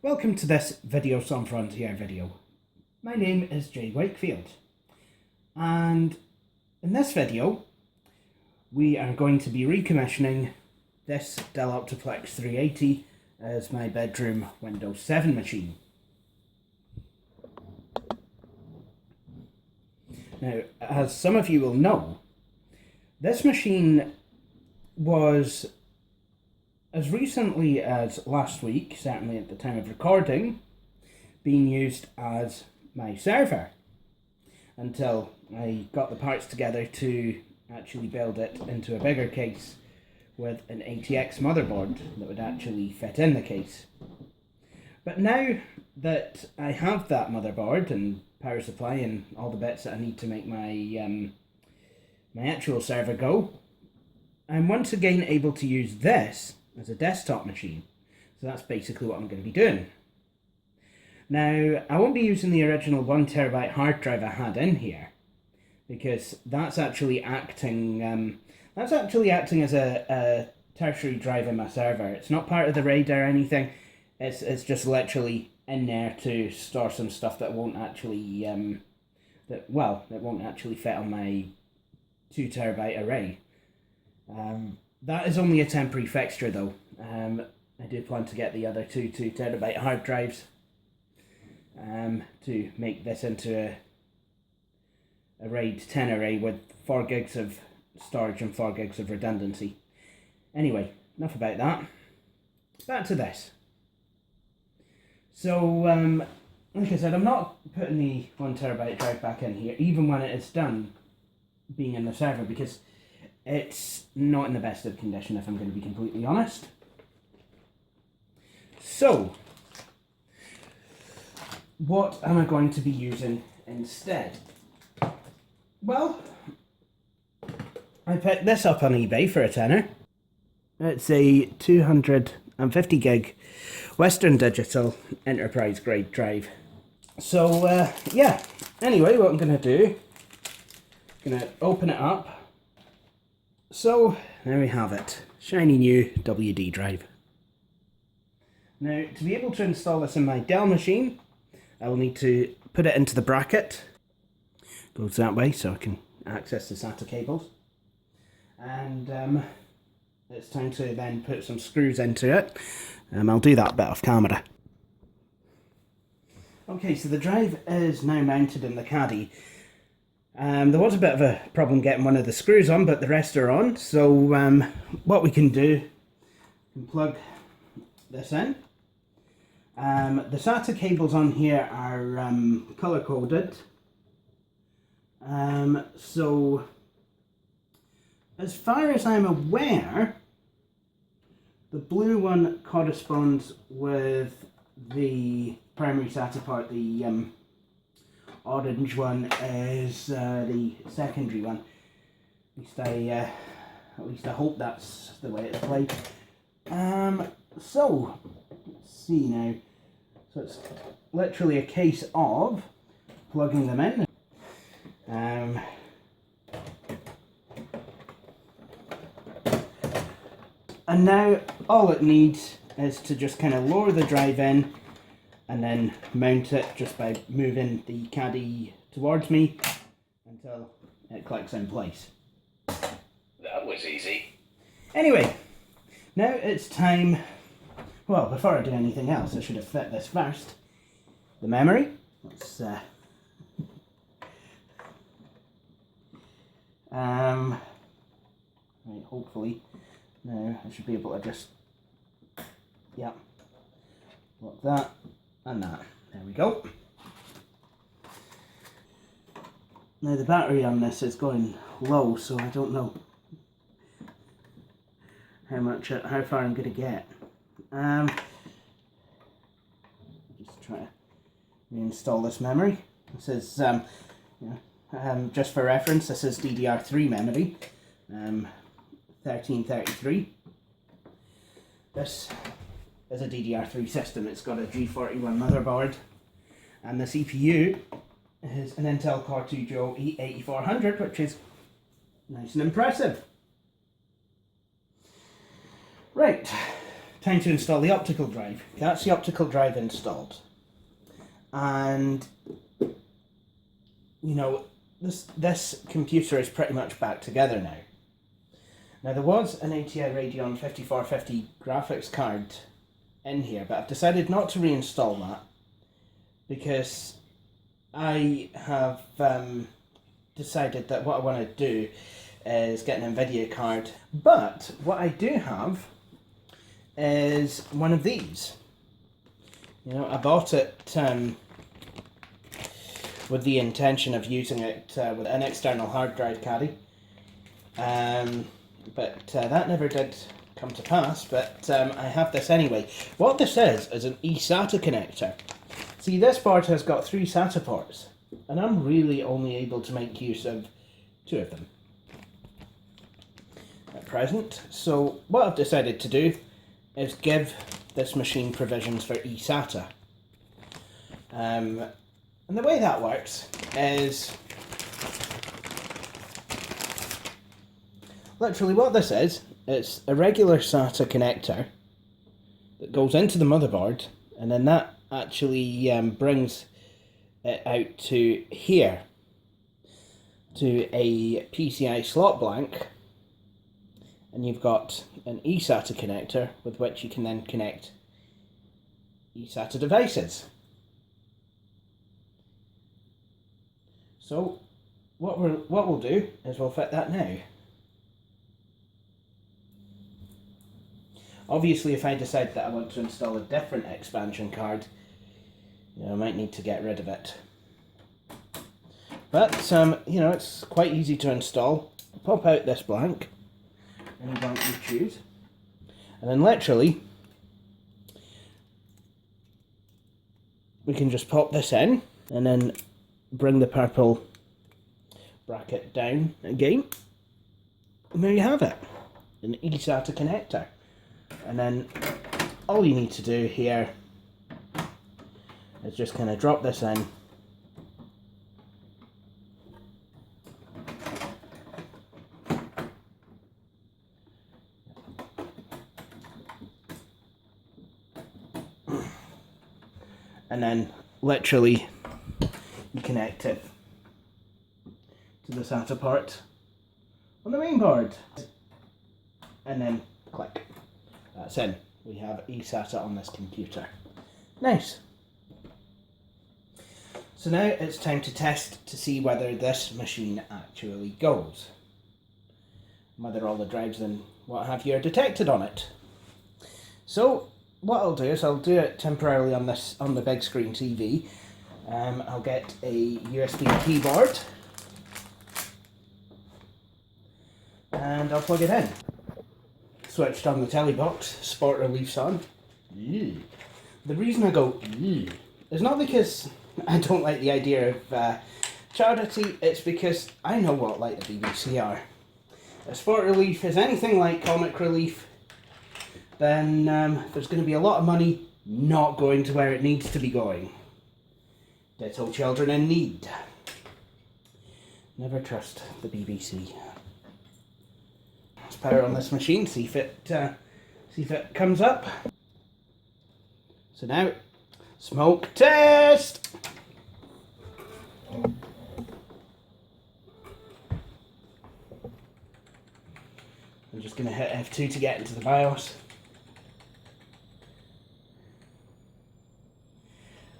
Welcome to this Video Sans Frontier video. My name is Jay Wakefield, and in this video we are going to be recommissioning this Dell Optiplex 380 as my bedroom Windows 7 machine. Now, as some of you will know, this machine was, as recently as last week, certainly at the time of recording, being used as my server until I got the parts together to actually build it into a bigger case with an ATX motherboard that would actually fit in the case. But now that I have that motherboard and power supply and all the bits that I need to make my my actual server go, I'm once again able to use this as a desktop machine. So that's basically what I'm going to be doing. Now, I won't be using the original 1TB hard drive I had in here, because that's actually acting as a tertiary drive in my server. It's not part of the RAID or anything. It's just literally in there to store some stuff that won't actually it won't actually fit on my 2TB array. That is only a temporary fixture though. I do plan to get the other two 2TB hard drives to make this into a RAID 10 array with 4 gigs of storage and 4 gigs of redundancy. Anyway, enough about that. Back to this. So, like I said, I'm not putting the 1TB drive back in here, even when it is done being in the server, because it's not in the best of condition, if I'm going to be completely honest. So, what am I going to be using instead? Well, I picked this up on eBay for a tenner. It's a 250 gig Western Digital enterprise grade drive. So, yeah, anyway, what I'm going to do, I'm going to open it up. So, there we have it. Shiny new WD drive. Now, to be able to install this in my Dell machine, I will need to put it into the bracket. Goes that way so I can access the SATA cables. And it's time to then put some screws into it. I'll do that bit off camera. Okay, so the drive is now mounted in the caddy. There was a bit of a problem getting one of the screws on, but the rest are on. So what we can do, we can plug this in. The SATA cables on here are color coded. So as far as I'm aware, the blue one corresponds with the primary SATA part. The orange one is the secondary one. At least I hope that's the way it's played. So let's see now. So it's literally a case of plugging them in. And now all it needs is to just kind of lower the drive in and then mount it just by moving the caddy towards me until it clicks in place. That was easy. Anyway, now it's time. Well, before I do anything else, I should have fit this first. The memory. Let's right, hopefully now I should be able to just, yep, lock that and that. There we go. Now the battery on this is going low, so I don't know how far I'm going to get. Just try to reinstall this memory. This is just for reference, this is DDR3 memory, 1333. This is a DDR3 system. It's got a G41 motherboard, and the CPU is an Intel Core 2 Duo E8400, which is nice and impressive. Right, time to install the optical drive. That's the optical drive installed. And, you know, this computer is pretty much back together now. Now, there was an ATI Radeon 5450 graphics card in here, but I've decided not to reinstall that because I have decided that what I want to do is get an NVIDIA card. But what I do have is one of these. You know, I bought it with the intention of using it with an external hard drive caddy. But that never did come to pass, but I have this anyway. What this is an eSATA connector. See, this board has got 3 SATA ports, and I'm really only able to make use of 2 of them at present. So what I've decided to do is give this machine provisions for eSATA. And the way that works is literally what this is, it's a regular SATA connector that goes into the motherboard, and then that actually brings it out to here, to a PCI slot blank, and you've got an eSATA connector with which you can then connect eSATA devices. So what we'll do is we'll fit that now. Obviously, if I decide that I want to install a different expansion card, you know, I might need to get rid of it. But, you know, it's quite easy to install. Pop out this blank, any blank you choose, and then literally, we can just pop this in, and then bring the purple bracket down again, and there you have it, an eSATA connector. And then all you need to do here is just kind of drop this in, and then literally you connect it to the SATA port on the main board, and then click. That's in. We have eSATA on this computer. Nice. So now it's time to test to see whether this machine actually goes. Whether all the drives and what have you are detected on it. So what I'll do is I'll do it temporarily on the big screen TV. I'll get a USB keyboard and I'll plug it in. Switched on the telly box, sport relief's on. The reason I go is not because I don't like the idea of charity, it's because I know what like the BBC are. If sport relief is anything like comic relief, then there's going to be a lot of money not going to where it needs to be going. Little children in need. Never trust the BBC. Let's power on this machine, see if it comes up. So now, smoke test! I'm just going to hit F2 to get into the BIOS.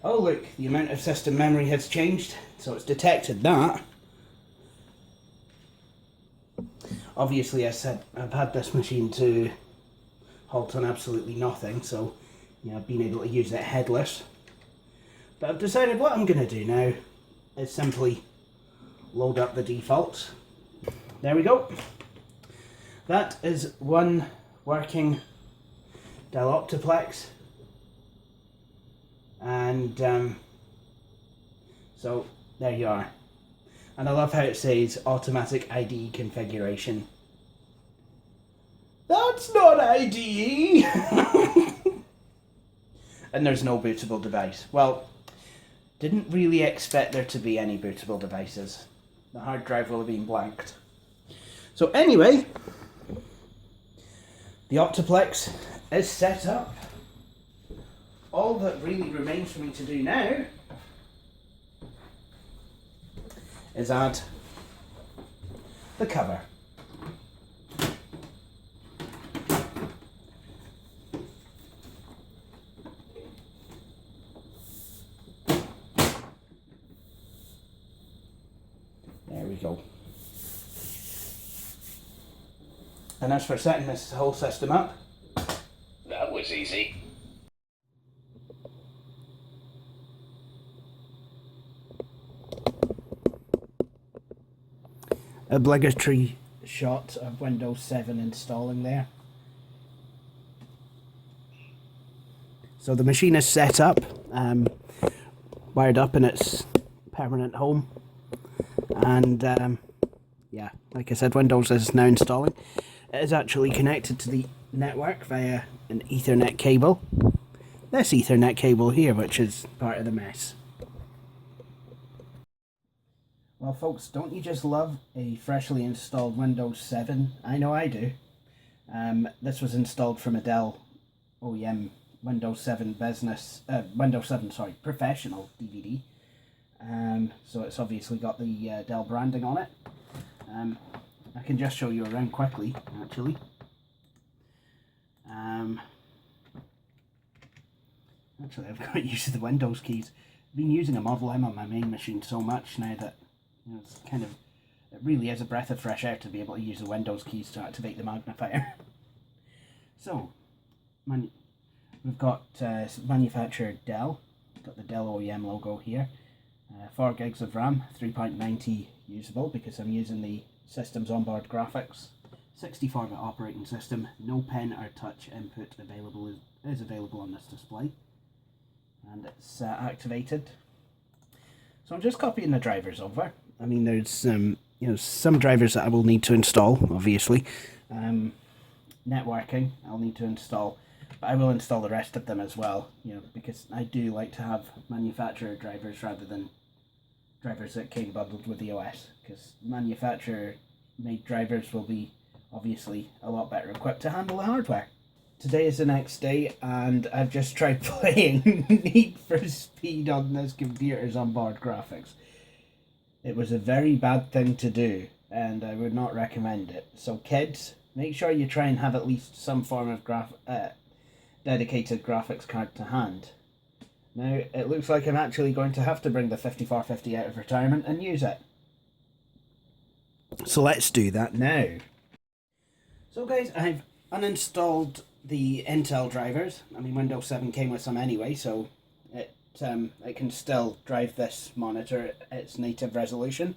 Oh look, the amount of system memory has changed, so it's detected that. Obviously, I said I've had this machine to halt on absolutely nothing, so you know, I've been able to use it headless. But I've decided what I'm going to do now is simply load up the defaults. There we go. That is one working Dell Optiplex. And so there you are. And I love how it says automatic IDE configuration. That's not IDE! And there's no bootable device. Well, didn't really expect there to be any bootable devices. The hard drive will have been blanked. So anyway, the The Optiplex is set up. All that really remains for me to do now is add the cover. There we go. And as for setting this whole system up, That was easy. obligatory shot of Windows 7 installing there. So the machine is set up, wired up in its permanent home, and yeah, like I said, Windows is now installing. It is actually connected to the network via an Ethernet cable. This Ethernet cable here, which is part of the mess. Well folks, don't you just love a freshly installed Windows 7? I know I do. This was installed from a Dell OEM Windows 7 professional DVD. So it's obviously got the Dell branding on it. I can just show you around quickly, actually. Actually, I've got used to the Windows keys. I've been using a Model M on my main machine so much now that it's kind of, it really is a breath of fresh air to be able to use the Windows keys to activate the magnifier. So, we've got manufacturer Dell. Got the Dell OEM logo here. 4 gigs of RAM, 3.90 usable because I'm using the system's onboard graphics. 64-bit operating system, no pen or touch input is available on this display, and it's activated. So I'm just copying the drivers over. I mean, there's some drivers that I will need to install, obviously. Networking I'll need to install, but I will install the rest of them as well. Because I do like to have manufacturer drivers rather than drivers that came bundled with the OS. Because manufacturer-made drivers will be obviously a lot better equipped to handle the hardware. Today is the next day, and I've just tried playing Need for Speed on this computer's onboard graphics. It was a very bad thing to do, and I would not recommend it. So kids, make sure you try and have at least some form of dedicated graphics card to hand. Now, it looks like I'm actually going to have to bring the 5450 out of retirement and use it. So let's do that now. So guys, I've uninstalled the Intel drivers. I mean, Windows 7 came with some anyway, so it can still drive this monitor at its native resolution.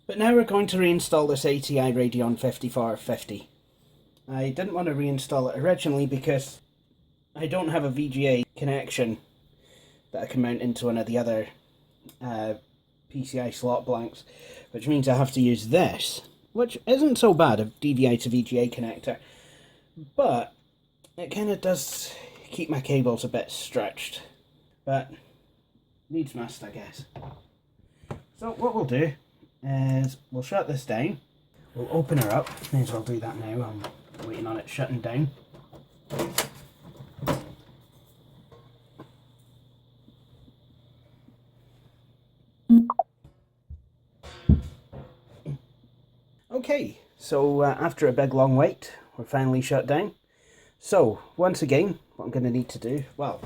But now we're going to reinstall this ATI Radeon 5450. I didn't want to reinstall it originally because I don't have a VGA connection that I can mount into one of the other PCI slot blanks, which means I have to use this, which isn't so bad, a DVI to VGA connector, but it kind of does keep my cables a bit stretched, but needs must, I guess. So what we'll do is we'll shut this down, we'll open her up, may as well do that now, I'm waiting on it shutting down. Okay, so after a big long wait, we're finally shut down. So, once again, what I'm going to need to do, well,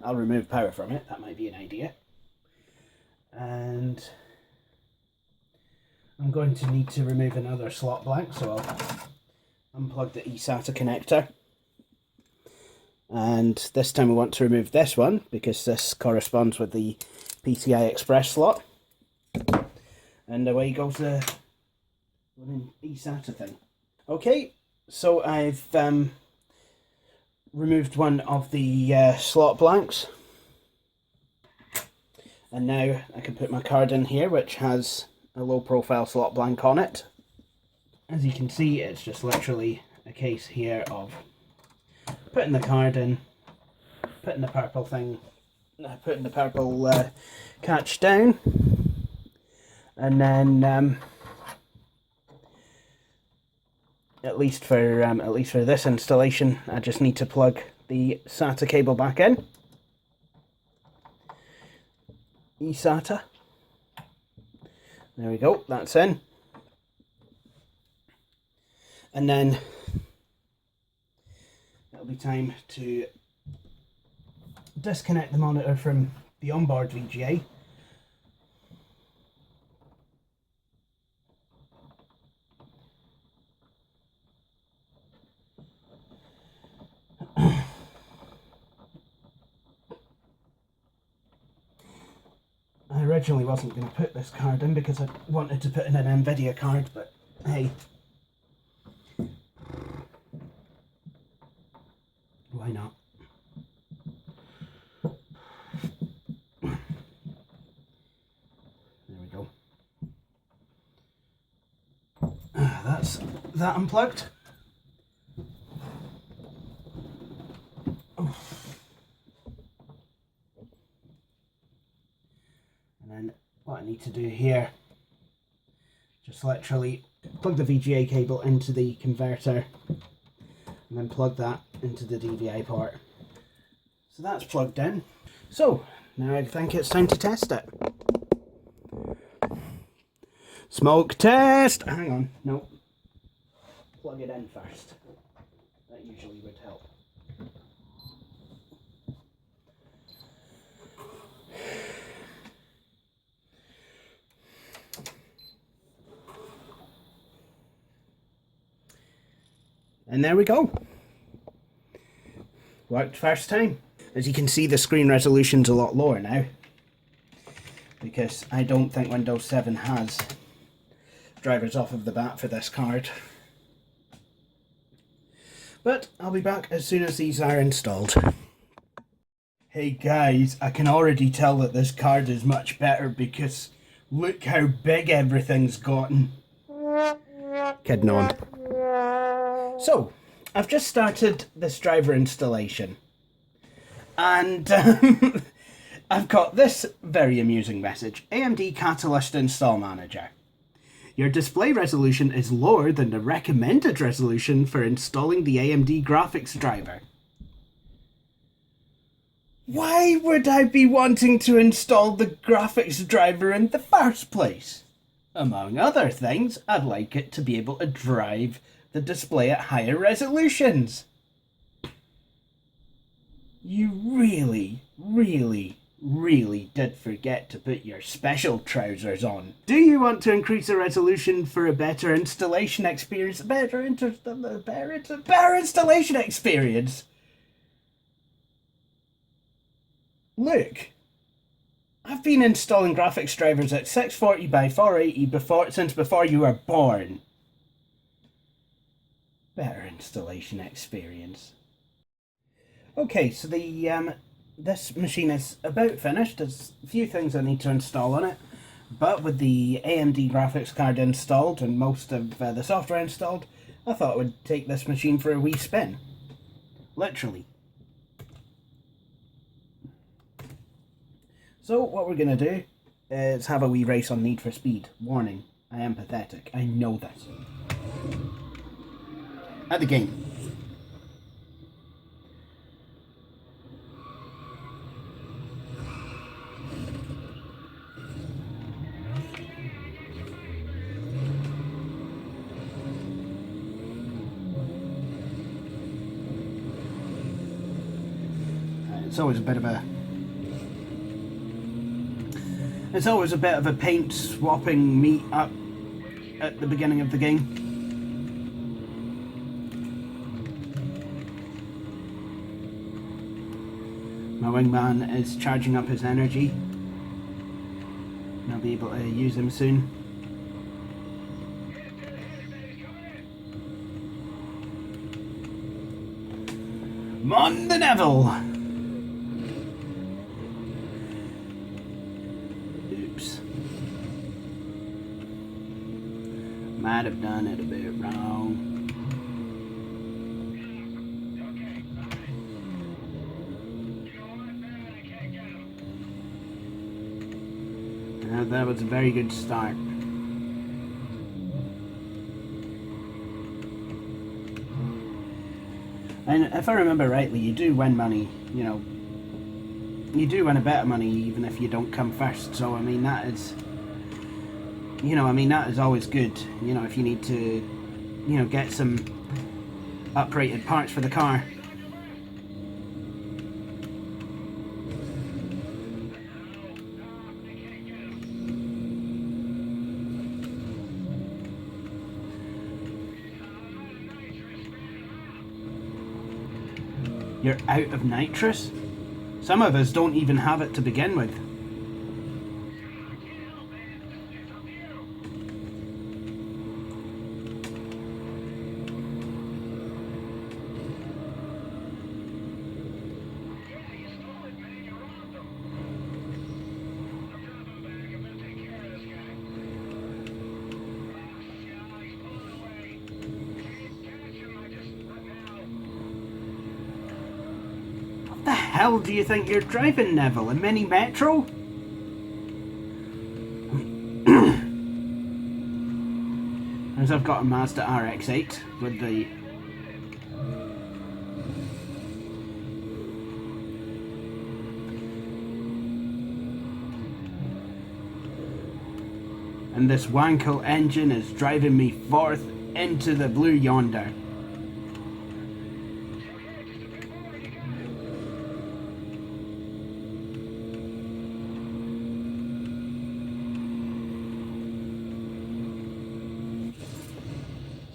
I'll remove power from it, that might be an idea. And I'm going to need to remove another slot blank, so I'll unplug the eSATA connector. And this time we want to remove this one, because this corresponds with the PCI Express slot. And away goes the eSATA thing. Okay, so I've removed one of the slot blanks. And now I can put my card in here, which has a low profile slot blank on it. As you can see, it's just literally a case here of putting the card in, putting the purple thing, putting the purple catch down, and then at least for this installation, I just need to plug the SATA cable back in. eSATA. There we go, that's in. And then it'll be time to disconnect the monitor from the onboard VGA. I originally wasn't going to put this card in because I wanted to put in an NVIDIA card, but hey, why not? There we go. That's that unplugged. And then what I need to do here, just literally plug the VGA cable into the converter and then plug that into the DVI port. So that's plugged in. So now I think it's time to test it. Smoke test! Hang on, no. Plug it in first. That usually would help. And there we go. Worked first time. As you can see, the screen resolution's a lot lower now, because I don't think Windows 7 has drivers off of the bat for this card. But I'll be back as soon as these are installed. Hey guys, I can already tell that this card is much better because look how big everything's gotten. Kidding on. So, I've just started this driver installation, and I've got this very amusing message. AMD Catalyst Install Manager. Your display resolution is lower than the recommended resolution for installing the AMD graphics driver. Why would I be wanting to install the graphics driver in the first place? Among other things, I'd like it to be able to drive the display at higher resolutions. You really did forget to put your special trousers on. Do you want to increase the resolution for a better installation experience? Better installation experience? Look, I've been installing graphics drivers at 640 by 480 since before you were born. Better installation experience. Okay, so this machine is about finished. There's a few things I need to install on it, but with the AMD graphics card installed and most of the software installed, I thought I would take this machine for a wee spin. Literally. So what we're going to do is have a wee race on Need for Speed. Warning, I am pathetic. I know this. At the game. It's always a bit of a paint swapping meet up at the beginning of the game. My wingman is charging up his energy, and I'll be able to use him soon. Mon the Neville! Oops. Might have done it a bit wrong. That was a very good start. And if I remember rightly, you do win money, you know. You do win a bit of money even if you don't come first. So, I mean, that is... You know, I mean, that is always good. You know, if you need to, you know, get some uprated parts for the car. You're out of nitrous? Some of us don't even have it to begin with. What the hell do you think you're driving, Neville? A mini metro? As I've got a Mazda RX-8 with the... And this Wankel engine is driving me forth into the blue yonder.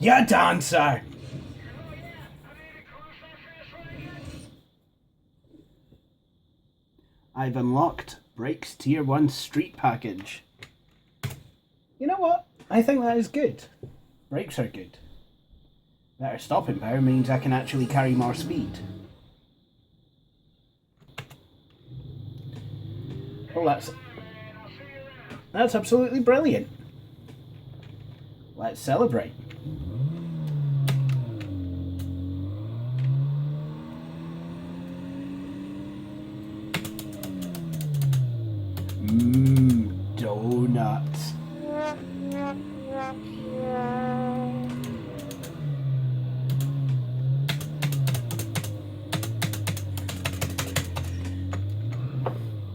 You dancer! I've unlocked Brakes Tier 1 Street Package. You know what? I think that is good. Brakes are good. Better stopping power means I can actually carry more speed. Oh, that's absolutely brilliant. Let's celebrate. Donuts.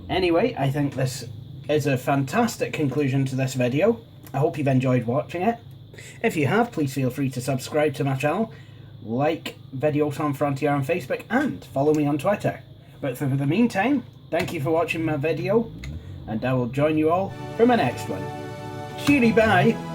Anyway, I think this is a fantastic conclusion to this video. I hope you've enjoyed watching it. If you have, please feel free to subscribe to my channel, like Videos on Frontier on Facebook, and follow me on Twitter. But for the meantime, thank you for watching my video, and I will join you all for my next one. Cheery bye!